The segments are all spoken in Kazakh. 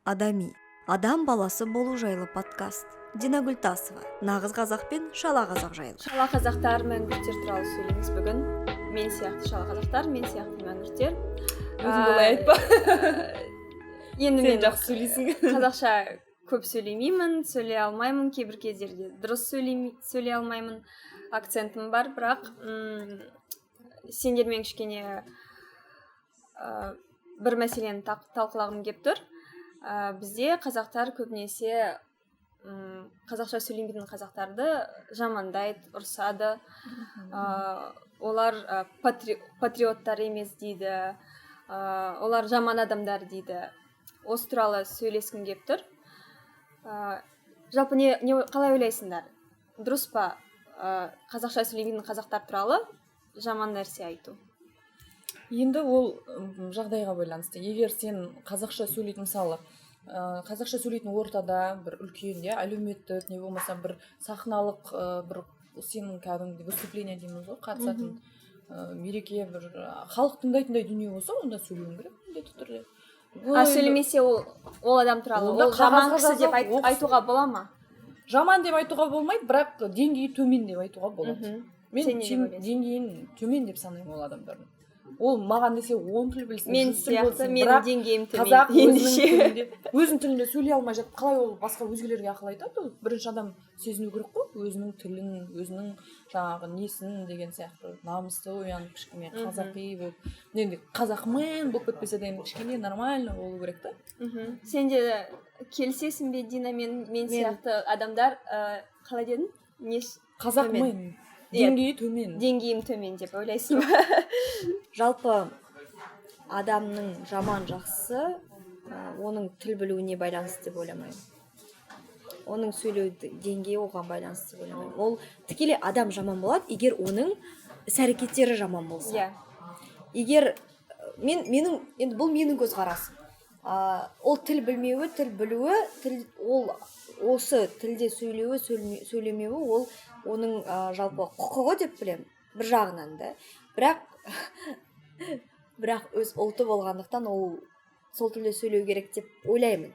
Адами. Адам баласы болу жайлы подкаст. Динагүл Тасова. Нағыз қазақ пен шала қазақ жайлы. Шала қазақтар, мәңгүрттер туралы сөйлейміз бүгін. Мен сияқты шала қазақтар, мен сияқты мәңгүрттер. Өзің олай айтпа. Енді Сен мен жақсы сөйлейсің. қазақша көп сөйлемеймін, сөйлей алмаймын, кейбір кездерде дұрыс сөйлей алмаймын. Акцентім бар, бірақ сендермен кішкене бір мәселені талқылағым келіп тұр. Бізде қазақтар көбінесе қазақша сөйлемейтін қазақтарды жамандайды, ұрсады. Олар патриоттар емес дейді, олар жаман адамдар дейді. Осы туралы сөйлескім келіп тұр. Жалпы қалай ойлайсыңдар? Дұрыс па қазақша сөйлемейтін қазақтар туралы жаман нәрсе айту? Енді ол жағдайға байланысты. Егер сен қазақша сөйлейтін, мысалы, қазақша сөйлейтін ортада бір үлкен, әлеуметтік, не болмаса бір сахналық, бір сенің кәдімгі выступление дейміз ғой, қатысатын мереке, бір халық тыңдайтындай дүние болса, онда сөйлеуің керек міндетті түрде. Сөйлемесе ол адам туралы, ол жаман кісі деп айтуға бола ма? Жаман деп айтуға болмайды, бірақ деңгейі төмен деп айтуға болады. Мен деңгейін төмен деп санаймын ол адамдардың. Ол маған десе 10 тіл білсін, мен сияқты, менің деңгейім төмен. Қазақ өзінің тілінде сөйлей алмай жатып, қалай ол басқа өзгелерге ақыл айтады? Ол бірінші адам сезіну керек қой, өзінің тілін, өзінің жаңағы несін деген сияқты, намысты оянып кішкене қазақи болып, енді қазақмен болып кетпесе де кішкене нормально болу керек та. Сен де келісесің бе, Дина, мен сияқты адамдар қалай дедің? Қазақмен деңгейі төмен. Деңгейім төмен деп ойлайсың ба? Жалпы адамның жаман жақсы оның тіл білуіне байланысты деп ойламаймын. Оның сөйлеу деңгейі оған байланысты деп ойламаймын. Ол тікелей адам жаман болады, егер оның іс-әрекеттері жаман болса. Егер енді бұл менің көзқарасым. Ол тіл білмеуі, тіл білуі, ол осы тілде сөйлеуі, сөйлемеуі, ол оның жалпы құқығы деп білемін, бір жағынан да. Бірақ өз ұлты болғандықтан ол сол тілде сөйлеу керек деп ойлаймын.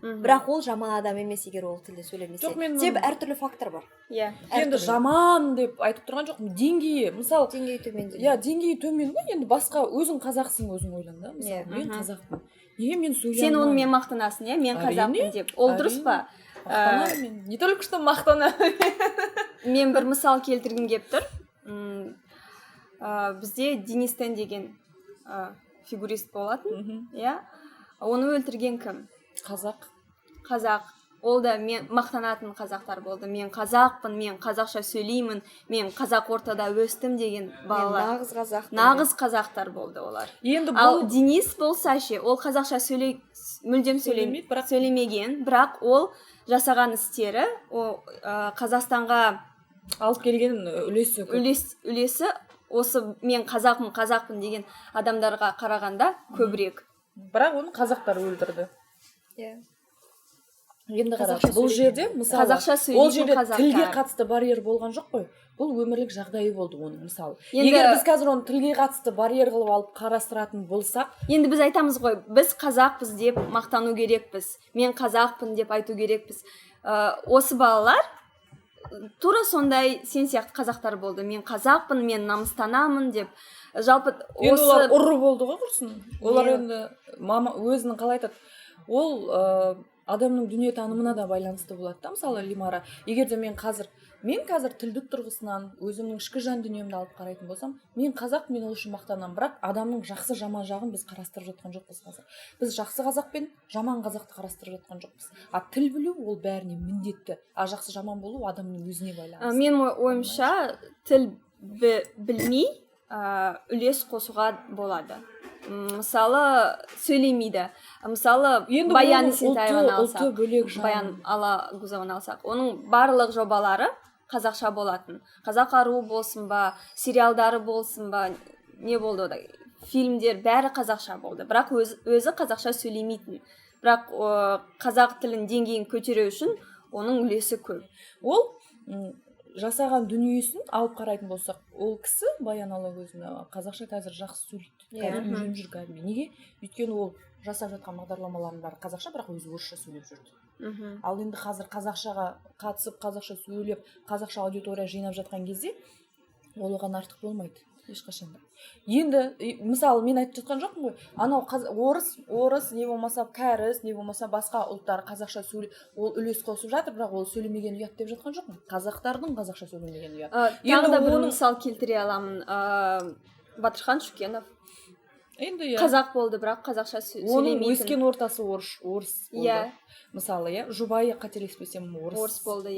Бірақ ол жаман адам емес, егер ол тілде сөйлемесе. Себебі әртүрлі фактор бар. Енді жаман деп айтып тұрған жоқпын, деңгейі, мысалы, деңгейі төмен. Деңгейі төмен ғой, енді басқа өзің қазақсың, өзің ойлан да, мысалы, мен қазақпын. Неге мен сөйлей алмаймын? Сен онымен мақтанасың, мен қазақпын деп. Ол дұрыс па? Мақтанамын, не только что мақтанамын. Мен бір мысал келтіргім келіп тұр. Бізде Денис Тен деген фигурист болатын, оны өлтірген кім? Қазақ. Ол да мен мақтанатын қазақтар болды. Мен қазақпын, мен қазақша сөйлеймін, мен қазақ ортада өстім деген балалар. Нағыз қазақтар болды олар. Ал Денис болса ше, ол қазақша мүлдем сөйлемеген, бірақ ол жасаған істері, Қазақстанға алып келген үлесі осы мен қазақпын деген адамдарға қарағанда көбірек. Бірақ оны қазақтар өлтірді. Енді қарашы, бұл жерде, мысалы, ол жерде тілге қатысты барьер болған жоқ қой. Бұл өмірлік жағдайы болды оның, мысалы. Егер біз қазір оны тілге қатысты барьер қылып алып қарастыратын болсақ, енді біз айтамыз ғой, біз қазақпыз деп мақтану керекпіз, мен қазақпын деп айту керекпіз. Осы балалар тура сондай сен сияқты қазақтар болды. Мен қазақпын, мен намыстанамын деп. Жалпы енді олар ұры болды ғой құрсын. Олар енді өзінің қалай айтады, ол адамның дүниетанымына да байланысты болады да, мысалы, Лимара. Егер де мен қазір тілдік тұрғысынан өзімнің ішкі жан дүниемді алып қарайтын болсам, мен қазақ, мен ол үшін мақтанамын, бірақ адамның жақсы жаман жағын біз қарастырып жатқан жоқпыз қазір. Біз жақсы қазақ пен жаман қазақты қарастырып жатқан жоқпыз. Тіл білу ол бәріне міндетті. Жақсы жаман болу адамның өзіне байланысты. Менің ойымша, тіл білмей үлес қосуға болады. Мысалы, сөйлемейді. Мысалы, Баян Есентаеваны алсақ, Баян Алагузованы алсақ, оның барлық жобалары қазақша болатын. Қазақ аруы болсын ба, сериалдары болсын ба, не болды ода? Фильмдер бәрі қазақша болды. Бірақ өзі қазақша сөйлемейтін. Бірақ қазақ тілін деңгейін көтеру үшін оның үлесі көп. Ол жасаған дүниесін алып қарайтын болсақ, ол кісі Баян Алагөзина қазақша қазір жақсы сөйлейді. Қазір үйреніп жүр кәдімгі. Неге? Өйткені ол жасап жатқан бағдарламалардың бәрі қазақша, бірақ өзі орысша сөйлеп жүрді. Ал енді қазір қазақшаға қатысып, қазақша сөйлеп, қазақша аудитория жинап жатқан кезде ол оған артық болмайды ешқашан да. Енді мысалы мен айтып жатқан жоқпын ғой, анау орыс не болмаса кәріс, не болмаса басқа ұлттар қазақша сөйлеп, ол үлес қосып жатыр, бірақ ол сөйлемеген ұят деп жатқан жоқпын. Қазақтардың қазақша сөйлемеген ұят. Тағы да бір мысал келтіре аламын. Батырхан Шүкенов енді қазақ болды, бірақ қазақша сөйлемейтін. Оның өскен ортасы орыс болды. Мысалы, жұбайы қателеспесем орыс болды.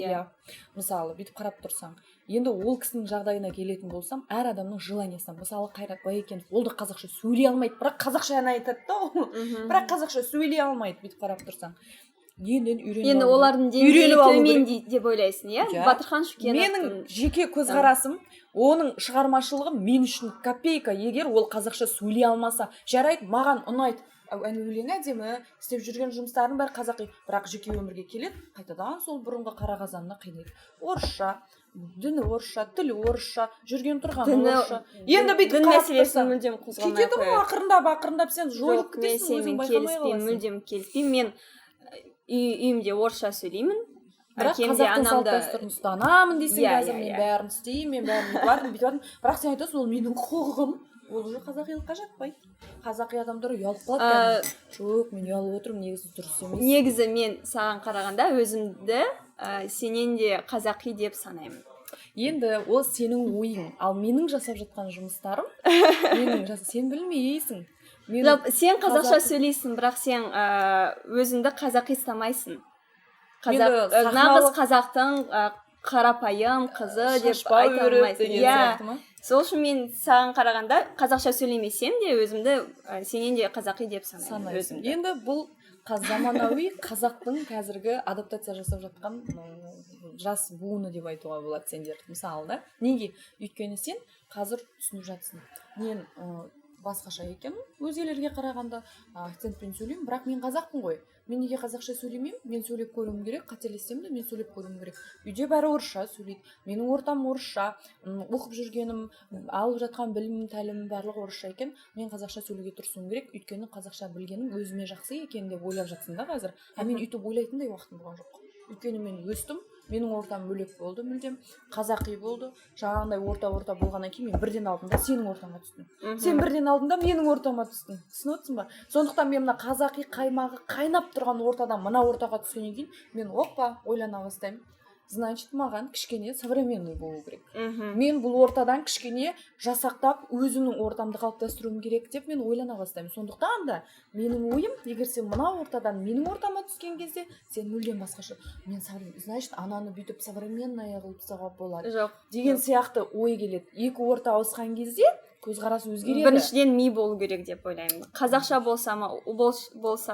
Мысалы, бүйтіп қарап тұрсаң, енді ол кісінің жағдайына келетін болсам, әр адамның желаниясынан, мысалы Қайрат Байекенов, ол да қазақша сөйлей алмайды, бірақ қазақша ән айтады да ол. Бірақ қазақша сөйлей алмайды, бүйтіп қарап тұрсаң. Енді олардың деңгейі төмен деп ойлайсың, иә? Батырхан Шүкенов. Менің жеке көзқарасым, оның шығармашылығы мен үшін копейка. Егер ол қазақша сөйлей алмаса, жарайды, маған ұнайды. Өлең әдемі, істеп жүрген жұмыстарын бәрі қазақи, бірақ жеке өмірге келеді, қайтадан сол бұрынғы қара қазанына қинайды. Орысша, діні орысша, тілі орысша, жүрген тұрғаны орысша. Енді бүйтіп қарап тұрсаң, мүлдем қозғалмай кетеді ғой, ақырындап сен жойылып кетесің, өзің байқамай қаласың. Мүлдем келіспеймін. Мен үйімде орысша сөйлеймін. Бірақ қазақтың салт-дәстүрін ұстанамын десең, қазір мен бәрін істеймін, мен бәрін бүйтіп, бірақ сен айтасың, ол менің құқығым. Ол уже қазақилыққа жатпайды. Қазақи адамдар ұялып қалады. Жоқ, мен ұялып отырмын, негізі дұрыс емес. Негізі мен саған қарағанда өзімді сенен де қазақи деп санаймын. Енді ол сенің ойың, ал менің жасап жатқан жұмыстарым, сен білмейсің. Сен қазақша сөйлейсің, бірақ сен өзіңді қазақи ұстамайсың. Нағыз қазақтың қарапайым қызы деп айта алмайсың. Сол үшін мен саған қарағанда қазақша сөйлемесем де өзімді сенен де қазақи деп санаймын. Енді бұл заманауи қазақтың қазіргі адаптация жасап жатқан жас буыны деп айтуға болады сендер. Мысалы да, неге? Өйткені сен қазір түсініп жатсың. Мен басқаша екенмін, өзгелерге қарағанда акцентпен сөйлеймін, бірақ мен қазақпын ғой. Мен неге қазақша сөйлемеймін? Мен сөйлеп көруім керек, қателессем де мен сөйлеп көруім керек. Үйде бәрі орысша сөйлейді. Менің ортам орысша, оқып жүргенім, алып жатқан білімім, тәлімім барлығы орысша екен. Мен қазақша сөйлеуге тырысуым керек, өйткені қазақша білгенім өзіме жақсы екен деп ойлап жатсың да қазір. Мен өйтіп ойлайтындай уақытым болған жоқ. Өйткені мен өстім, менің ортам бөлек болды, мүлдем қазақи болды. Жаңағындай орта болғаннан кейін мен бірден алдым да сенің ортаңа түстім. Сен бірден алдың да менің ортама түстің. Түсініп отырсың ба? Сондықтан мен мына қазақи қаймағы қайнап тұрған ортадан мына ортаға түскеннен кейін мен ойлана бастаймын. Значит, маған кішкене современный болу керек. Мен бұл ортадан кішкене жасақтап, өзімнің ортамды қалыптастыруым керек деп мен ойлана бастаймын. Сондықтан да менің ойым, егер сен мына ортадан менің ортама түскен кезде, сен мүлдем басқаша. Мен значит, ананы бүйтіп современный қылып тастауға болады. Жоқ. Деген сияқты ой келеді. Екі орта ауысқан кезде көзқарас өзгереді. Біріншіден ми болу керек деп ойлаймын. Қазақша болса,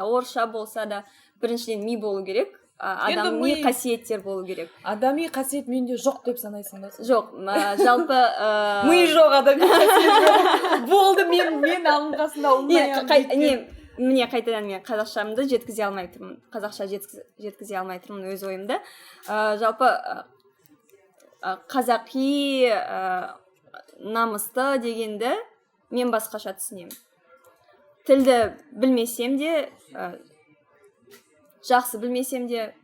орысша болса да біріншіден ми болу керек. Адами қасиеттер болу керек. Адами қасиет менде жоқ деп санайсың ба? Жоқ, жалпы ми жоқ, адами қасиет болды. Мен алынғасында олмай. Міне қайтадан мен қазақшамды жеткізе алмай тұрмын. Қазақша жеткізе алмай тұрмын өз ойымды. Жалпы қазақи намысты дегенді мен басқаша түсінемін. Тілді білмесем де, жақсы білмесем де,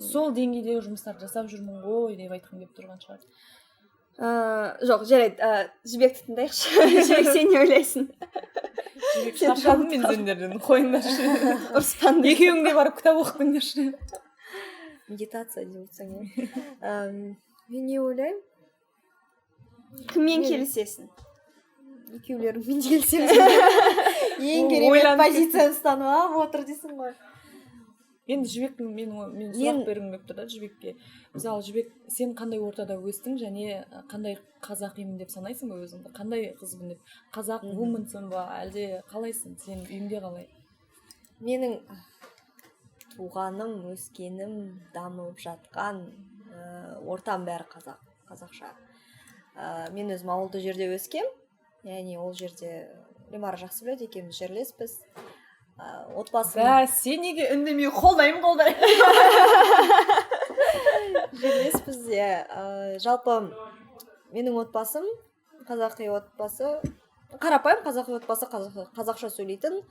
сол деңгейдегі жұмыстар жасап жүрмін ғой деп айтқым келіп тұрған шығар. Жоқ, жарайды, Жібекті тыңдайықшы. Жібек, сен не ойлайсың? Жібек, шаршадым мен сендерден, қойыңдаршы. Ұрыспанды. Екеуің де барып кітап оқыңдаршы. Медитация деп отырсаң. Мен не ойлаймын? Кіммен келісесің? Екеулеріңмен келісемін. Ең керемет позицияны ұстанып алып отыр дейсің ғой. Енді Жібектің мен сұрақ бергім келіп тұр да Жібекке. Мысалы, Жібек, сен қандай ортада өстің және қандай қазақимын деп санайсың ба өзіңді? Қандай қызбын деп? Қазақ вуменсің ба, әлде қалайсың? Сен үйіңде қалай? Менің туғаным, өскенім, дамып жатқан ортам бәрі қазақша. Мен өзім ауылды жерде өскем. Яғни ол жерде Лимара жақсы біледі, екеуміз жерлеспіз. Отбасым. Сен неге үндемей қолдаймын? емеспіз иә. Жалпы менің отбасым қазақи отбасы, қарапайым қазақи отбасы, қазақша сөйлейтін,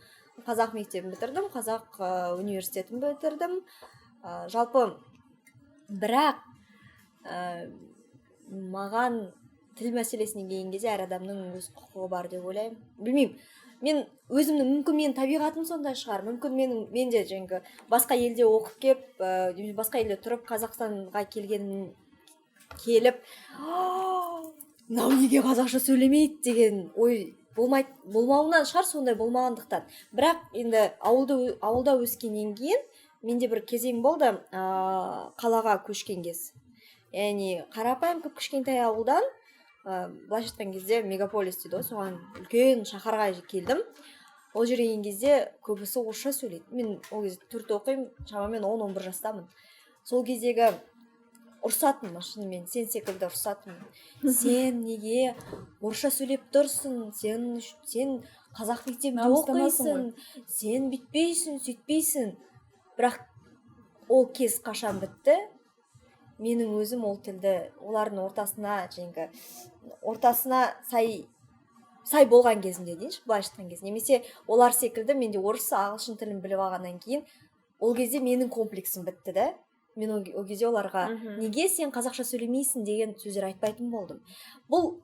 қазақ мектебін бітірдім, қазақ университетін бітірдім. Жалпы бірақ маған тіл мәселесіне келген кезде әр адамның өз құқығы бар деп ойлаймын. Білмеймін, мен өзімнің, мүмкін менің табиғатым сондай шығар, мүмкін мен де жаңағы басқа елде оқып келіп, басқа елде тұрып Қазақстанға келіп мынау неге қазақша сөйлемейді деген ой болмауынан шығар, сондай болмағандықтан. Бірақ енді ауылда өскеннен кейін менде бір кезең болды, қалаға көшкен кез. Яғни қарапайым кішкентай ауылдан былайша айтқан кезде мегаполис дейді ғой, соған үлкен шаһарға келдім. Ол жерге келген кезде көбісі орысша сөйлейді. Мен ол кезде 4 оқимын, шамамен 10-11 жастамын. Сол кездегі ұрсатынмын, шынымен сен секілді ұрсатынмын. Сен неге орысша сөйлеп тұрсың? Сен қазақ мектебінде оқисың, сен бүйтпейсің, сөйтпейсің. Бірақ ол кез қашан бітті? Менің өзім ол тілді олардың ортасына сай болған кезімде дейінші, былайша айтқан кезде. Немесе олар секілді менде орыс, ағылшын тілін біліп алғаннан кейін ол кезде менің комплексім бітті да. Мен ол кезде оларға неге сен қазақша сөйлемейсің деген сөздер айтпайтын болдым. Бұл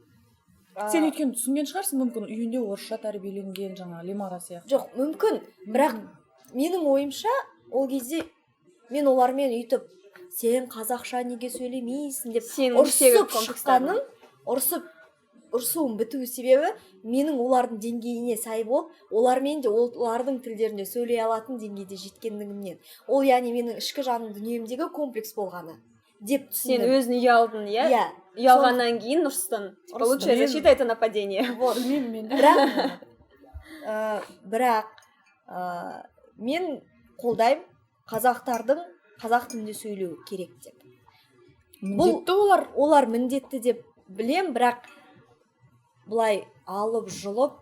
сен өйткені түсінген шығарсың, мүмкін үйінде орысша тәрбиеленген жаңа Лимара сияқты. Жоқ, мүмкін. Бірақ менің ойымша ол кезде мен олармен үйтіп сен қазақша неге сөйлемейсің деп ұрсып шыққаным, ұрсуым бітуі себебі менің олардың деңгейіне сай болып, олармен де олардың тілдерінде сөйлей алатын деңгейде жеткендігімнен. Ол яғни менің ішкі жаным дүниемдегі комплекс болғаны деп түсіндім. Сен өзін ұялдың, иә? Ұялғаннан кейін ұрыстың. Получается, считай это нападение. Білмеймін мен. Бірақ мен қолдаймын қазақ тілінде сөйлеу керек деп. Міндетті олар міндетті деп білем, бірақ бұлай алып жұлып,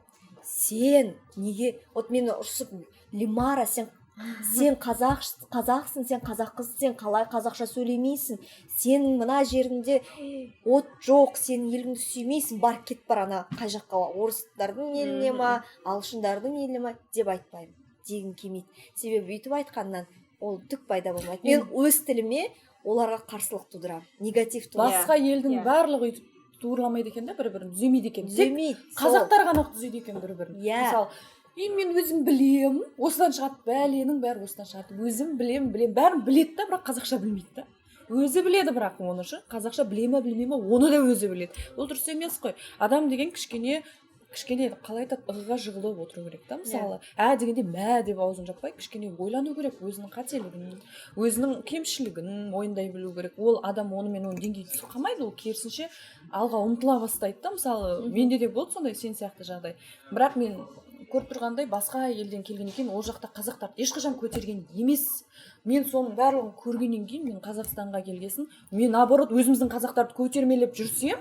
сен неге, мені ұрсып, Лимара, сен қазақсың, сен қазақ қызсың, сен қалай қазақша сөйлемейсің, сенің мына жерінде от жоқ, сенің еліңді сүймейсің, бар кет бар ана қай жаққа, орыстардың еліне ма, ағылшындардың еліне ма деп айтпаймын, дегім келмейді. Себебі бүйтіп айтқаннан ол түк пайда болмайды. Мен өз тіліме оларға қарсылық тудырамын, негатив тудырамын. Басқа елдің барлығы өйтіп турламайды екен да, бір-бірін түземейді екен. Қазақтар ғана түзейді екен бір-бірін. Мысалы, мен өзім білем, осыдан шығады, бәленің бәрі осыдан шығады. Өзім білем, бәрін біледі да, бірақ қазақша білмейді да. Өзі біледі, бірақ оны ше, қазақша біле ме, оны да өзі біледі. Ол дұрыс емес қой. Адам деген кішкене қалай айтады, ығыға жығылып отыру керек та, мысалы. Дегенде мә деп аузын жаппай, кішкене ойлану керек, өзінің қателігін, өзінің кемшілігін мойындай білу керек. Ол адам онымен оның деңгейін сұқамайды, ол керісінше алға ұмтыла бастайды да, мысалы. Менде де болды сондай сен сияқты жағдай. Бірақ мен көріп тұрғандай басқа елден келгеннен кейін ол жақта қазақтарды ешқашан көтерген емес. Мен соның барлығын көргеннен кейін мен Қазақстанға келгесін, мен наоборот өзіміздің қазақтарды көтермелеп жүрсем,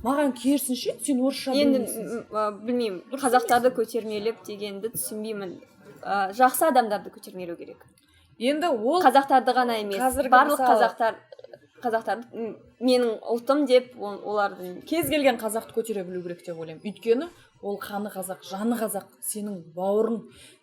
маған керісінше сен орысша білмейсің. Білмеймін, қазақтарды көтермелеп дегенді түсінбеймін. Жақсы адамдарды көтермелеу керек. Енді ол қазақтарды ғана емес, барлық қазақтарды менің ұлтым деп олардың кез келген қазақты көтере білу керек деп ойлаймын. Өйткені ол қаны қазақ, жаны қазақ, сенің бауырың.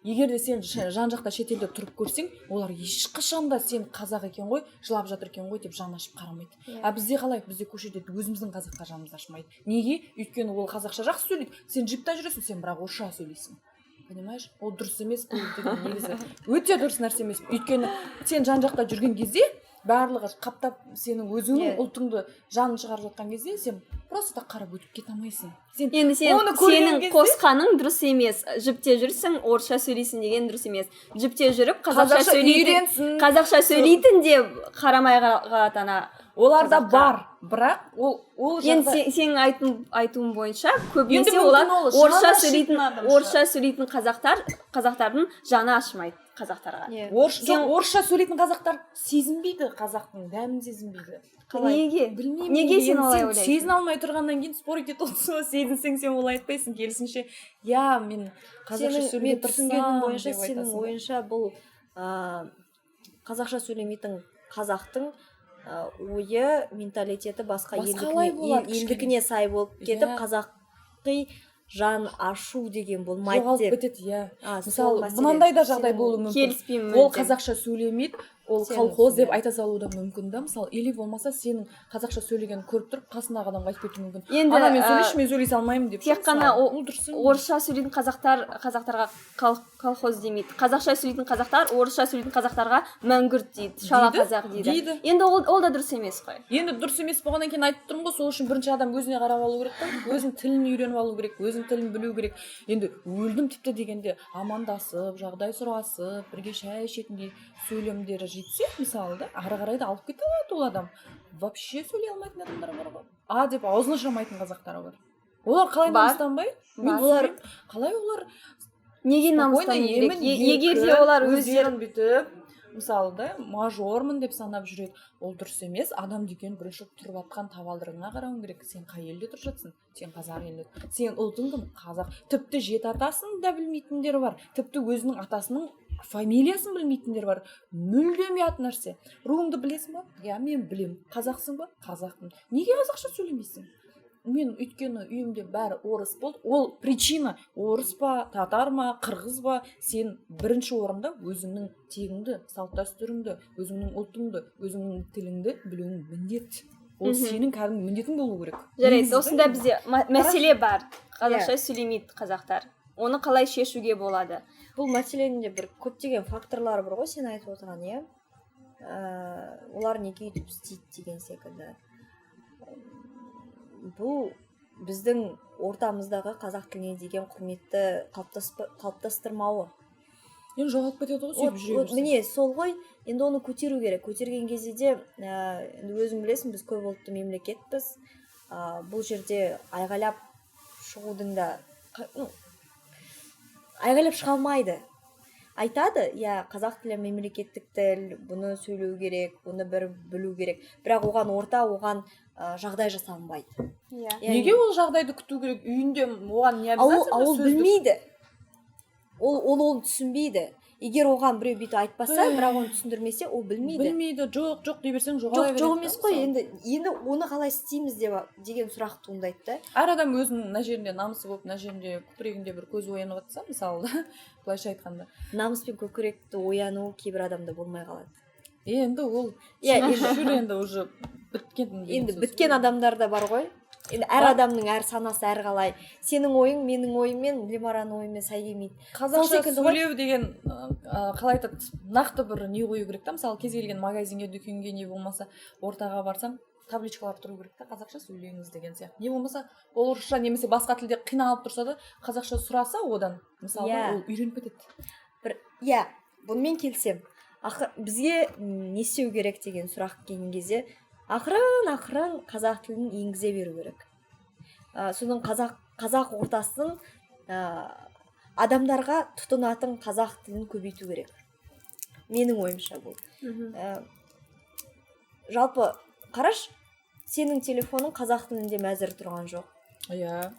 Егер де сен жан жақта шетелде тұрып көрсең, олар ешқашанда сен қазақ екен ғой, жылап жатыр екен ғой деп жаны ашып қарамайды. Бізде қалай? Бізде көшеде өзіміздің қазаққа жанымыз ашымайды. Неге? Өйткені ол қазақша жақсы сөйлейді. Сен джипта жүресің, сен бірақ орысша сөйлейсің. Понимаешь? Ол дұрыс емес, бұл деген негізі өте дұрыс нәрсе емес. Өйткені сен жан жақта жүрген кезде барлығы қаптап сенің өзіңнің ұлтыңды жанын шығарып жатқан кезде сен просто қарап өтіп кете алмайсың. Енді сенің қосқаның дұрыс емес. Жіпте жүрсің, орысша сөйлейсің деген дұрыс емес. Жіпте жүріп қазақша сөйлейтін де қарамай қалатана оларда бар, бірақ ол енді сенің айтуың бойынша көбінесе олар орысша сөйлейтін қазақтардың жаны ашымайды қазақтарға. Орысша сөйлейтін қазақтар сезінбейді, қазақтың дәмін сезінбейді. Неге? Неге сен олай ойлайсың? Сезін алмай тұрғаннан кейін спорить етіп отырсың, сезінсең сен олай айтпайсың, керісінше мен қазақша сөйлеп тұрсам деп айтасың. Сенің ойынша бұл қазақша сөйлемейтін қазақтың ойы менталитеті басқа Басқалай болады елдікіне сай болып кетіп Иә. қазақи жан ашу деген болмайды жоғалып деп. кетеді, иә. Сол Мысалы мәселе. мынандай да жағдай болуы мүмкін. келіспеймін Ол мүлдем. қазақша сөйлемейді, ол Сен колхоз деп түсінбе. айта салуы да мүмкін да. Мысалы или болмаса сенің қазақша сөйлегенін көріп тұрып қасындағы адамға айтып кетуі мүмкін. Енді, Ана мен сөйлеші, мен сөйлей салмаймын деп. тек қана ол дұрыс емес. орысша сөйлейтін қазақтарға колхоз демейді. Қазақша сөйлейтін қазақтар орысша сөйлейтін қазақтарға мәңгүрт дейді, шала Дейді, қазақ дейді. дейді. Енді ол да дұрыс емес қой. Енді дұрыс емес болғаннан кейін айтып тұрмын ғой, сол үшін бірінші адам өзіне қарап алу керек қой, өзінің тілін үйреніп алу керек, өзінің тілін білу керек. Енді өлдім тіпті дегенде амандасып, жағдай сұрасып, бірге шай ішетіндей сөйлемдері жетсе, мысалы да, ары қарай да алып кете алады ол адам. Вообще сөйлей алмайтын адамдар бар ғой. А деп аузын ашамайтын қазақтар бар. Олар қалай намыстанбайды? Мен олар қалай олар Неге намыстану керек? Егер де олар өздерін бүйтіп, мысалы да, мажормын деп санап жүреді. Ол дұрыс емес. Адам деген бірінші тұрып атқан табалдырығына қарауың керек. Сен қай елде тұрып жатсың? Сен қазақ елінде. Сен ұлтың кім? Қазақ. Тіпті жеті атасын да білмейтіндер бар. Тіпті өзінің атасының фамилиясын білмейтіндер бар. Мүлдем ұят нәрсе. Руыңды білесің ба? Иә, мен білем. Қазақсың ба? Қазақпын. Неге қазақша сөйлемейсің? Мен өйткені үйімде бәрі орыс болды. Ол причина орыс па, татар ма, қырғыз ба? Сен бірінші орында өзіңнің тегіңді, салт дәстүріңді, өзіңнің ұлтыңды, өзіңнің тіліңді білуің міндет. Ол сенің кәдімгі міндетің болу керек. Жарайды, осында бізде мәселе бар. Қазақша сөйлемейді қазақтар. Оны қалай шешуге болады? Бұл мәселенің де бір көптеген факторлары бар ғой, сен айтып отырған, иә. Олар неге өйтіп істейді деген секілді. Бұл біздің ортамыздағы қазақ тіліне деген құрметті қалыптастырмауы. Енді жоғалып кетеді ғой, сөйтіп жүре берсе. Міне сол ғой, енді оны көтеру керек. Көтерген кезде де енді өзің білесің, біз көп ұлтты мемлекетпіз. Бұл жерде айғайлап шығудың да айғайлап шыға алмайды. Айтады, иә, қазақ тілі мемлекеттік тіл, бұны сөйлеу керек, бұны бір білу керек. Бірақ оған жағдай жасалынбайды. Неге ол жағдайды күту керек? Үйінде оған не обязательно ол білмейді. Ол түсінбейді. Егер оған біреу бүйтіп айтпаса, бірақ оны түсіндірмесе, ол білмейді. Білмейді, жоқ дей берсең жоғала береді. Жоқ емес қой, енді оны қалай істейміз деген сұрақ туындайды да. Әр адам өзінің мына жерінде намысы болып, мына жерінде көкірегінде бір көз оянып жатса, мысалы да, былайша айтқанда. Намыс пен көкіректі ояну кейбір адамда болмай қалады. Енді ол енді уже біткен. Енді біткен адамдар да бар ғой. Енді әр адамның әр санасы әр қалай. Сенің ойың менің ойыммен, Лимараның ойымен сай келмейді. Қазақша сөйлеу деген қалай айтады, нақты бір не қою керек та. Мысалы кез келген магазинге, дүкенге не болмаса ортаға барсам, табличкалар тұру керек та, қазақша сөйлеңіз деген сияқты. Не болмаса ол орысша немесе басқа тілде қиналып тұрса да, қазақша сұраса одан, мысалы ол үйреніп кетеді. Иә, бұнымен келсем. Бізге не істеу керек деген сұрақ келген кезде ақырын қазақ тілін енгізе беру керек. Соның қазақ ортасын адамдарға тұтынатын қазақ тілін көбейту керек. Менің ойымша бұл. Жалпы, қараш, сенің телефоның қазақ тілінде мәзір тұрған жоқ. Иә.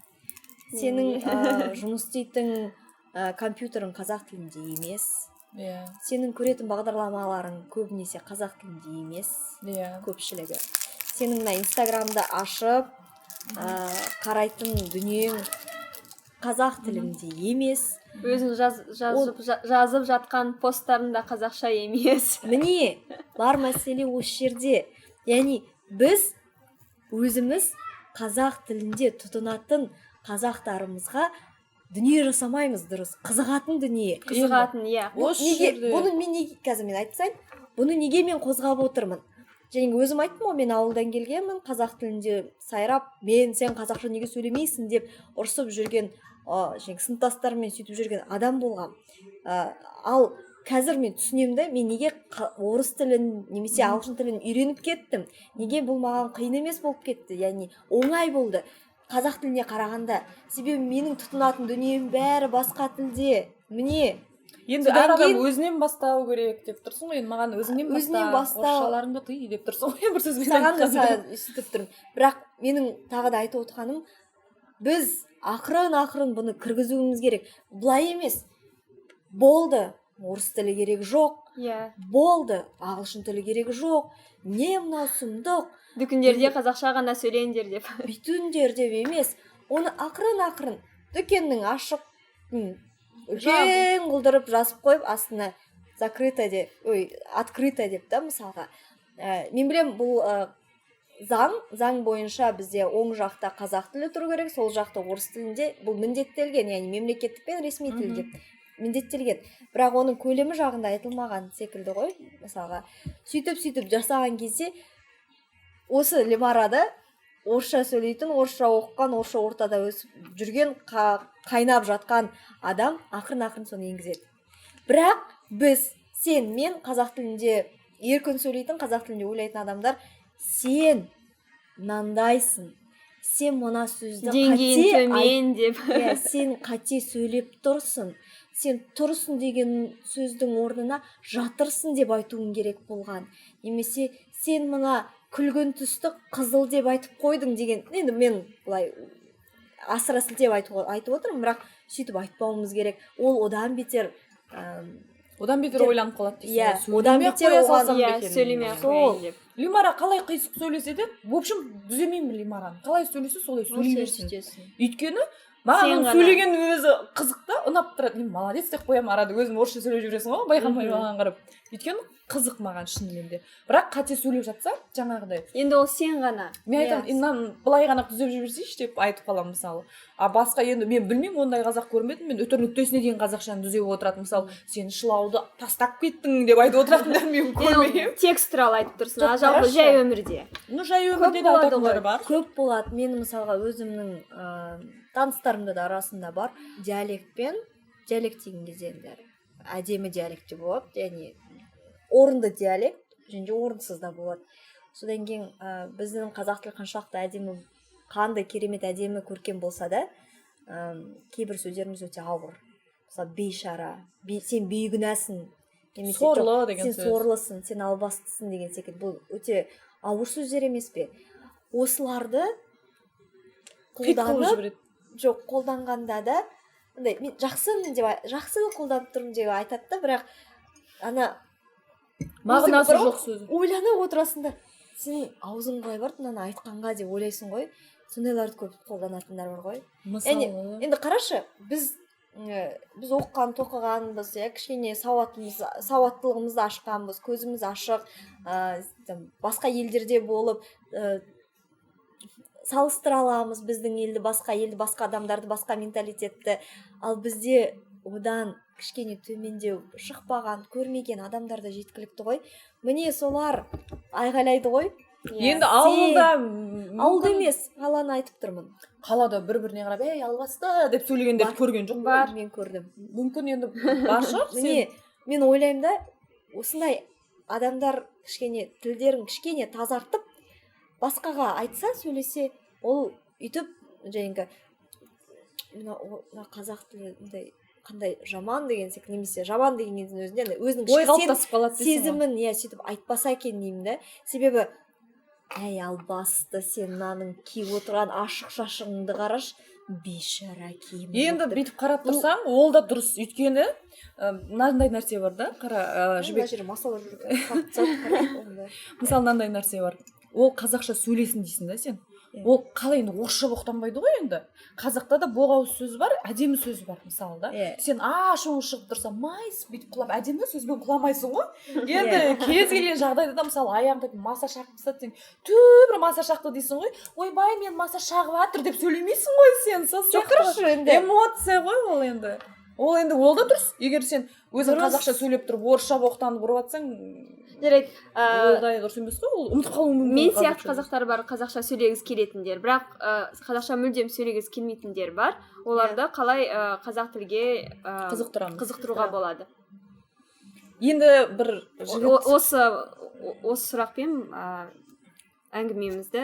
Сенің жұмыс істейтін компьютерің қазақ тілінде емес. Сенің көретін бағдарламаларың көбінесе қазақ тілінде емес, көпшілігі. Сенің мына Инстаграмды ашып, қарайтын дүниең қазақ тілінде емес. Өзің жазып жатқан посттарында қазақша емес. Міне, бар мәселе осы жерде. Яғни біз өзіміз қазақ тілінде тұтынатын қазақтарымызға дүние жасамаймыз, дұрыс. Қызығатын дүние. Қызығатын, иә. Бұны мен неге, қазір мен айтсайын, бұны неге мен қозғап отырмын? Және өзім айттым ғой, мен ауылдан келгенмін, қазақ тілінде сайрап, сен қазақша неге сөйлемейсің деп ұрсып жүрген, сыныптастарыммен сөйтіп жүрген адам болғам. Ал қазір мен түсінемін да, мен неге орыс тілін немесе ағылшын тілін үйреніп кеттім. Неге бұл маған қиын емес болып кетті, яғни оңай болды. Қазақ тіліне қарағанда, себебі менің тұтынатын дүнием бәрі басқа тілде. Міне. Енді әр адам өзінен бастау керек деп тұрсың ғой, маған өзіңнен баста, орысшаларыңды тый деп тұрсың ғой, бір сөзбен саған да сөйтіп тұрмын. Бірақ менің тағы да айтып отырғаным, біз ақырын бұны кіргізуіміз керек. Бұлай емес. Болды. орыс тілі керек жоқ, иә, болды, ағылшын тілі керек жоқ, не мынау сұмдық, дүкендерде қазақша ғана сөйлеңдер деп. бүйтіңдер деп емес, оны ақырын дүкеннің ашық үлкен қылдырып жазып қойып, астына закрыто деп, открыто деп та мысалға. Мен білем, бұл заң бойынша бізде оң жақта қазақ тілі тұру керек, сол жақта орыс тілінде, бұл міндеттелген, яғни мемлекеттік пен ресми тіл деп міндеттелген. Бірақ оның көлемі жағында айтылмаған секілді ғой, мысалға. Сөйтіп жасаған кезде осы лимарада орысша сөйлейтін, орысша оқыған, орысша ортада өсіп жүрген, қайнап жатқан адам ақырын соны енгізеді. Бірақ біз, сен, мен қазақ тілінде еркін сөйлейтін, қазақ тілінде ойлайтын адамдар, сен мынандайсың, сен мына сөзді деңгейін төмен деп. Сен қате сөйлеп тұрсың, сен тұрсың деген сөздің орнына жатырсың деп айтуың керек болған. Немесе сен мына күлгін түсті қызыл деп айтып қойдың деген. Енді мен былай асыра сілтеп айтып отырмын, бірақ сөйтіп айтпауымыз керек. Ол одан бетер ойланып қалады дейсің. Одан бетер сөйлемей қояйын деп. Лимара қалай қисық сөйлесе де, в общем, түземеймін Лимараны. Қалай сөйлесе, солай сөйлей берсін. Өйткені маған сөйлеген өзі қызық та, ұнап тұрады. Мен молодец деп қоямын, арада өзің орысша сөйлеп жүресің ғой, байқамай маған қарап. Өйткені қызық маған шынымен де. Бірақ қате сөйлеп жатса, жаңағыдай. Енді ол сен ғана. Мен айтамын, былай ғана түзеп жіберсейші деп айтып қаламын мысалы. А басқа енді мен білмеймін, ондай қазақ көрмедім. Мен өтір нүктесіне дейін қазақшаны түзеп отыратын. Мысалы, сен шылауды тастап кеттің деп айтып отыратындар мен көрмеймін. Текст туралы айтып тұрсың, а жалпы жай өмірде. Жай өмірде де айтатындар бар. Көп болады. Мен мысалға өзімнің таныстарымда да арасында бар. Диалект деген кезде енді әдемі диалект те болады, яғни орынды диалект, және орынсыз да болады. Содан кейін біздің қазақ тілі қаншалықты әдемі, қандай керемет әдемі көркем болса да, кейбір сөздеріміз өте ауыр. Мысалы, бейшара, сен бейгүнәсің, сорлы деген сөз. Сен сорлысың, сен албастысың деген секілді. Бұл өте ауыр сөздер емес пе? Осыларды қолданғанда да, мен жақсы қолданып тұрмын деп айтады да, бірақ ана мағынасы жоқ сөз. Ойланып отырасың да, сен аузың қалай барды мынаны айтқанға деп ойлайсың ғой. Сондайларды көп қолданатындар бар ғой. Мысалы, енді қарашы, біз тоқығанбыз, кішкене сауаттылығымызды ашқанбыз, көзіміз ашық, басқа елдерде болып салыстыра аламыз біздің елді, басқа адамдарды, басқа менталитетті. Ал бізде одан кішкене төмендеу шықпаған, көрмеген адамдарда жеткілікті ғой. Міне солар айғайлайды ғой. Енді ауылда емес, қаланы айтып тұрмын. Қалада бір-біріне қарап, албасты деп сөйлегендер көрген жоқ бар, мен көрдім. Мүмкін енді бар шығар. Мен ойлаймын да, осындай адамдар кішкене тілдерін кішкене тазартып, басқаға айтса, сөйлесе, ол үйтіп жаңағы мына қазақ тілі қандай жаман деген секілді, немесе жаман дегеннің өзінде өзінің сезімін сөйтіп айтпаса екен деймін да. Себебі албасты, сен мынаның киіп отырған ашық шашыңды қараш, бейшара киім. Енді бүйтіп қарап тұрсаң, ол да дұрыс. Өйткені мынандай нәрсе бар да, қара жібек. Мысалы, мынандай нәрсе бар. Ол қазақша сөйлесін дейсің да сен. Ол қалай енді орысша боқтанбайды ғой енді. Қазақта да боғауыз сөз бар, әдемі сөз бар мысалы да. Сен ашуың шығып тұрса, майс бүйтіп құлап, әдемі сөзбен құламайсың ғой. Енді кез келген жағдайда да мысалы аяғыңды маса шағып тастады, сен бір маса шақты дейсің ғой. Ойбай, мен маса шағып жатыр деп сөйлемейсің ғой сен. Эмоция ғой ол енді. Ол да дұрыс. Егер сен өзің қазақша сөйлеп тұрып, орысша боқтанып ұрып жатсаң, жарайды. Олдай дұрыс емес қой, ол ұмытып қалуы мүмкін. Мен сияқты қазақтар бар, қазақша сөйлегісі келетіндер, бірақ қазақша мүлдем сөйлегісі келмейтіндер бар. Оларды қалай қазақ тілге қызықтыруға болады? Енді бір осы сұрақпен әңгімемізді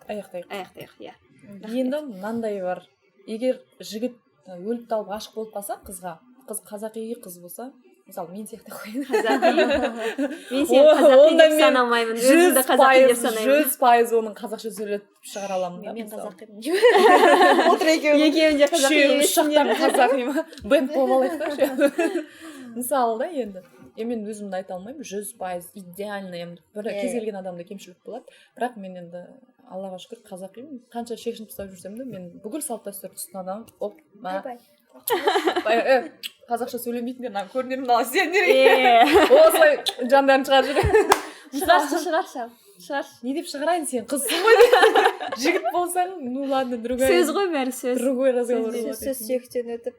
аяқтайық. Енді мынандай бар. Егер жігіт өліп талып ғашық болып қалса қызға, қыз қазақи қыз болса, мысалы мен сияқты қойын. Мен сені қазақи деп санамаймын, өзімді қазақи деп санаймын. 100% оның қазақша сөйлетіп шығара аламын да. Мен қазақи. Екеуің де қазақи емессіңдер. Бенд болып алайық та. мысалы да енді мен өзімді айта алмаймын 100% идеально енді кез келген адамда кемшілік болады, бірақ мен енді аллаға шүкір қазақимын, қанша шешініп тастап жүрсем де мен бүкіл салт дәстүрді ұстаған адаммын. Қазақша сөйлемейтіндер мына көрінерімді ала сендер осылай жандарын шығарып жүр. шығаршы Не деп шығарайын, сен қызсың ғой. Жігіт болсаң, ну ладно, другой. сөз ғой бәрі сөз. Другой разговор. сөз сүйектен өтіп.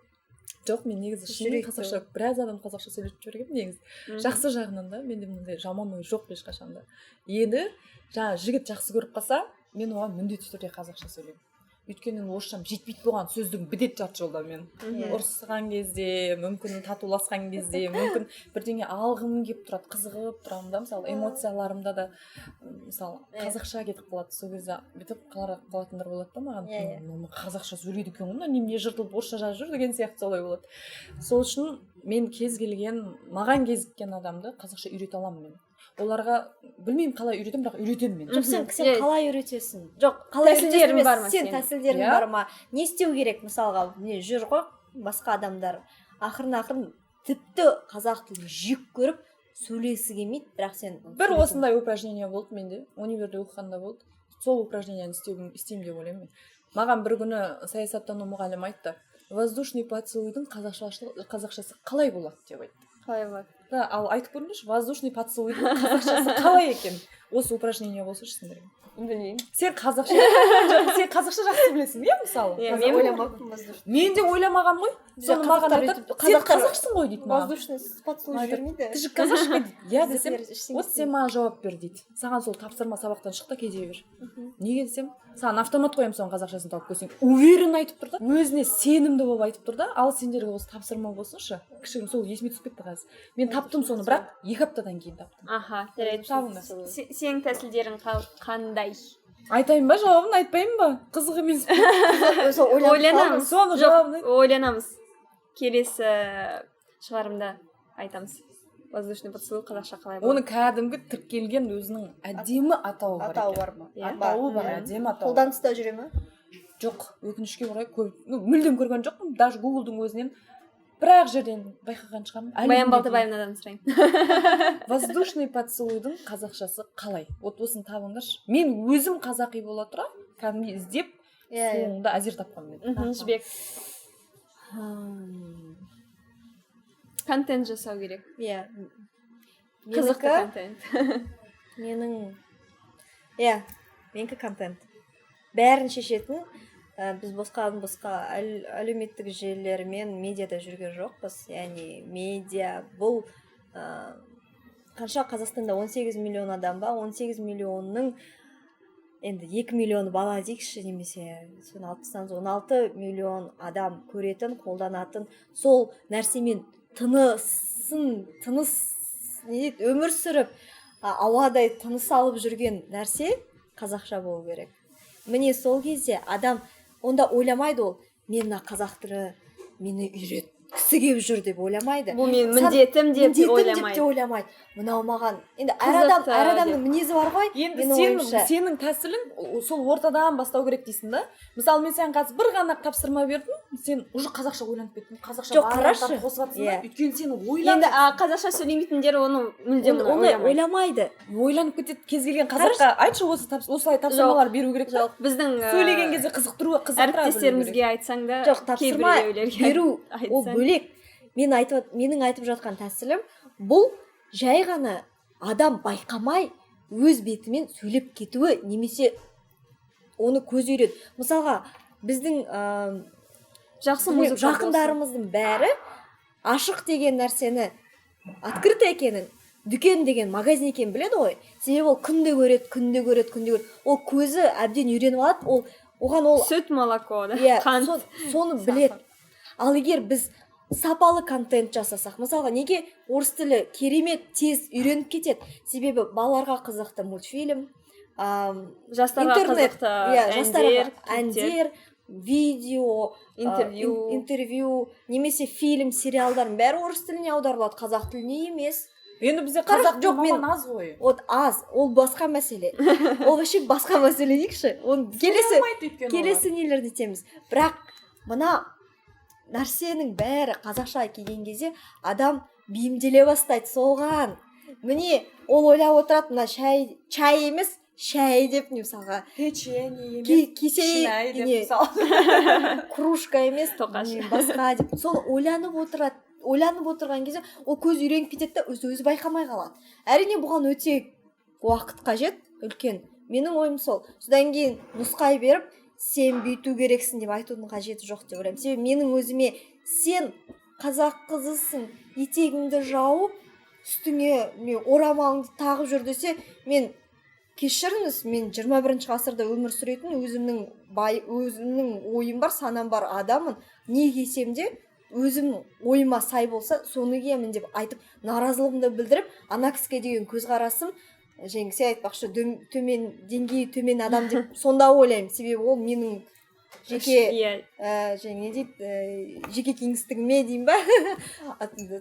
Жоқ, мен негізі шынымен қазақша біраз адам қазақша сөйлеп жүргенмін негізі. Жақсы жағынан да менде мындай жаман ой жоқ ешқашан да. Енді жаңа жігіт жақсы көріп қалса, мен оған міндетті түрде қазақша сөйлеймін. Өйткені орысшам жетпейді болған сөздің бітеді жарты жолда мен. Ұрысқан кезде, мүмкін татуласқан кезде, мүмкін бірдеңе алғым келіп тұрады, қызығып тұрамын да, мысалы эмоцияларымда да мысалы қазақша кетіп қалады. Сол кезде бүйтіп қалатындар болады да маған. Қазақша сөйлейді екен ғой, немене жыртылып орысша жазып жүр деген сияқты солай болады. Сол үшін мен маған кезіккен адамды қазақша үйрете аламын мен. Оларға білмеймін қалай үйретемін, бірақ үйретемін мен. Жоқ, сен қалай үйретесің? Жоқ, қалай үйретесің емес, сен тәсілдерің бар ма? Не істеу керек? Мысалға, жүр ғой басқа адамдар ақырын тіпті қазақ тілін жек көріп сөйлесі келмейді, бірақ сен бір осындай упражнение болды менде, универде оқығанда болды. Сол упражнениені істеймін деп ойлаймын. Маған бір күні саясаттану мұғалім айтты, воздушный поцелуйдың қазақшасы қалай болады деп айтты. Қалай болады? Да, ал айтып көріңдерші, воздушный поцелуйдың қазақшасы қалай екен? Осы упражнение болса сіздерге. Білмеймін. Сен қазақша жақсы білесің, иә, мысалы? Мен ойламаппын воздушный. Мен де ойламаған ғой. Соны маған айтады, сен қазақшысың ғой дейді маған. Воздушный поцелуй жүрмейді. Ты же казашка дейді. Я десем, вот сен маған жауап бер дейді. Саған сол тапсырма сабақтан шық та кейде бер. Неге десем, саған автомат қоямын соның қазақшасын тауып көрсең. Уверен айтып тұр да, өзіне сенімді болып айтып тұр да, ал сендерге осы тапсырма болсыншы. Кішігірім сол есіме түсіп кетті қазір. Мен таптым соны, бірақ 2 аптадан кейін таптым. Аха, жарайды. Сенің тәсілдерің қандай? Айтайын ба, жауабын айтпаймын ба? Қызық емес. Ойланамыз. Соны жауабын айт. Ойланамыз. Келесі шығарымда айтамыз. Воздушный поцелуй қазақша қалай болады? Оны кәдімгі тіркелген өзінің әдемі атауы бар. Атауы бар ма? Атауы бар, әдемі атауы. Қолданыста жүре ма? Жоқ, өкінішке орай мүлдем көрген жоқпын. Даже Google-дың өзінен бір-ақ жерден байқаған шығармын. Баян Балтабаевнадан сұрайын. Воздушный поцелуйдың қазақшасы қалай? Вот осыны табыңдаршы. Мен өзім қазақи бола тұра, кәдімгі іздеп, соңында әзер тапқанмын. Жібек. Контент жасау керек. Иә. Қызықты контент. Менікі контент. Бәрін шешетін, біз басқа әлеуметтік желілермен медиада жүрген жоқпыз. Яғни медиа бұл қанша Қазақстанда 18 миллион адам ба, 18 миллионның енді 2 миллионы бала дейікші, немесе соны алып тастаңыз, 16 миллион адам көретін, қолданатын, сол нәрсемен өмір сүріп, ауадай тыныс алып жүрген нәрсе қазақша болу керек. Міне сол кезде адам онда ойламайды, ол мен мына қазақ тілі мені үйреткісі келіп жүр деп ойламайды. Бұл мен міндетім деп ойламайды. Мынау маған енді әр адамның мінезі бар ғой. Енді сенің тәсілің сол ортадан бастау керек дейсің да. Мысалы мен саған қазір бір ғана тапсырма бердім, сен уже қазақша ойланып кеттің. Қазақша барлықтар қосып жатсың да. Өйткені сен ойланып. Енді қазақша сөйлемейтіндер оны мүлдем ойламайды. Ойланып кетеді. Кез келген қазаққа айтшы осылай тапсырмалар беру керек. Жоқ, біздің сөйлеген кезде қызықтыра әріптестерімізге айтсаң да, жоқ, тапсырма беру ол бөлек. Менің айтып жатқан тәсілім бұл жай ғана адам байқамай өз бетімен сөйлеп кетуі, немесе оны көз үйрет. Мысалға, біздің жақындарымыздың бәрі ашық деген нәрсені, открыто екенін, дүкен деген магазин екенін біледі ғой. Себебі ол күнде көреді. Ол көзі әбден үйреніп алады. Оған ол сүт, молоко, қант, соны біледі. Ал егер біз сапалы контент жасасақ, мысалға, неге орыс тілі керемет тез үйреніп кетеді? Себебі балаларға қызықты мультфильм, жастарға қызықты әндер, видео, интервью, немесе фильм, сериалдардың бәрі орыс тіліне аударылады, қазақ тіліне емес. Енді бізде қазақ маман аз ғой. Ол басқа мәселе. Ол вообще басқа мәселе дейікші. Келесі нелерді етеміз. Бірақ мына нәрсенің бәрі қазақша келген кезде адам бейімделе бастайды соған. Міне ол ойлап отырады, мына чай емес, шай деп, мысалға печенье емес, кесе деп мысалы. кружка емес, Тоқаш. басқа деп. Сол ойланып отырған кезде ол көз үйреніп кетеді да өзі байқамай қалады. Әрине бұған өте уақыт қажет, үлкен. Менің ойым сол. Содан кейін нұсқай беріп, сен бүйту керексің деп айтудың қажеті жоқ деп ойлаймын. Себебі менің өзіме сен қазақ қызысың, етегіңді жауып, үстіңе орамалыңды тағып жүр десе, мен кешіріңіз, мен 21 ғасырда өмір сүретін өзімнің ойым бар, санам бар адамын. Не кисем де өзім ойыма сай болса, соны киемін деп айтып, наразылығымды білдіріп, ана кісіге деген көзқарасым, сен айтпақшы деңгейі төмен адам деп сонда ойлаймын. Себебі ол менің жеке жеке кеңістігіме дейін ба,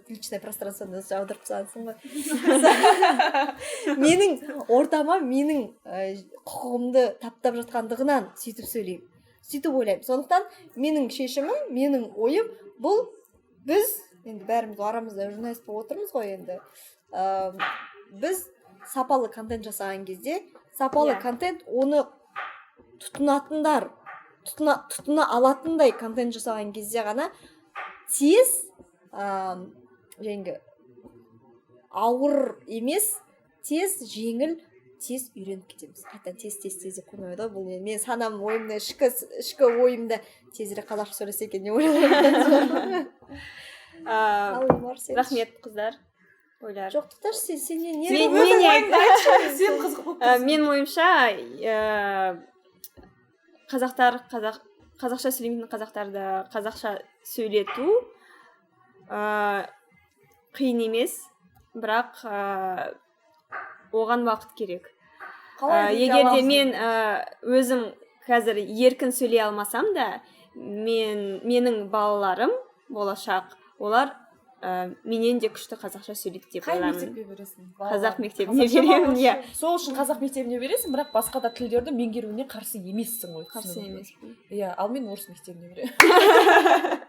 личное пространствоны жаудырып тастадың ба, менің ортама, менің құқығымды таптап жатқандығынан сөйтіп сөйлеймін, сөйтіп ойлаймын. Сондықтан менің шешімім, менің ойым бұл, біз енді бәріміз арамызда журналист болып отырмыз ғой, енді біз сапалы контент жасаған кезде, сапалы контент оны тұтына алатындай контент жасаған кезде ғана тез ауыр емес, тез жеңіл, тез үйреніп кетеміз. Қайта тез деп қоймайды, бұл мен санам ойымда, ішкі ойымда тезірек қазақша сөйлесе екен деп ойлаймын. Рахмет, қыздар. Ойлар. Жоқ, тұташ, сен не менің ойымша, қазақша сөйлемейтін қазақтарды қазақша сөйлету қиын емес, бірақ оған уақыт керек. Егер де мен өзім қазір еркін сөйлей алмасам да, менің балаларым болашақ, олар менен де күшті қазақша сөйлейді деп ойлаймын. Қай мектепке бересің? Қазақ мектебіне беремін, иә. Сол үшін қазақ мектебіне бересің, бірақ басқа да тілдерді меңгеруіне қарсы емессің ғой. Қарсы емеспін. Иә, ал мен орыс мектебіне беремін.